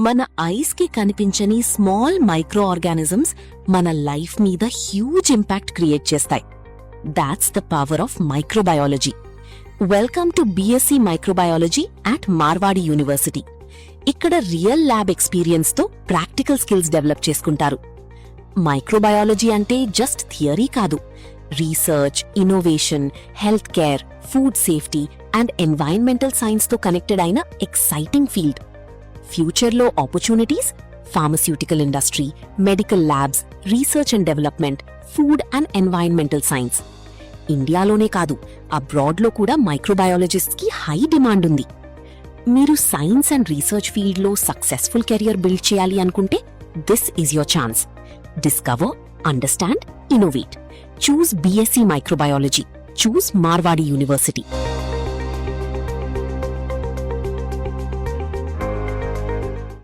మన ఐస్ కి కనిపించని స్మాల్ మైక్రో ఆర్గానిజమ్స్ మన లైఫ్ మీద హ్యూజ్ ఇంపాక్ట్ క్రియేట్ చేస్తాయి. That's the power of microbiology. Welcome to BSc microbiology at Marwadi university. ఇక్కడ రియల్ ల్యాబ్ ఎక్స్పీరియన్స్ తో ప్రాక్టికల్ స్కిల్స్ డెవలప్ చేసుకుంటారు. మైక్రోబయాలజీ అంటే జస్ట్ థియరీ కాదు, research, innovation, health care, food safety and environmental science తో connected అయిన exciting field. ఫ్యూచర్లో opportunities pharmaceutical industry, medical labs, research and development, food and environmental science. ఇండియాలోనే కాదు, అబ్రాడ్లో కూడా మైక్రోబయాలజిస్ట్స్ కి హై డిమాండ్ ఉంది. మీరు సైన్స్ అండ్ రీసెర్చ్ ఫీల్డ్లో సక్సెస్ఫుల్ కెరియర్ బిల్డ్ చేయాలి అనుకుంటే this is your chance. Discover, understand, innovate. Choose BSc microbiology. Choose Marwadi university.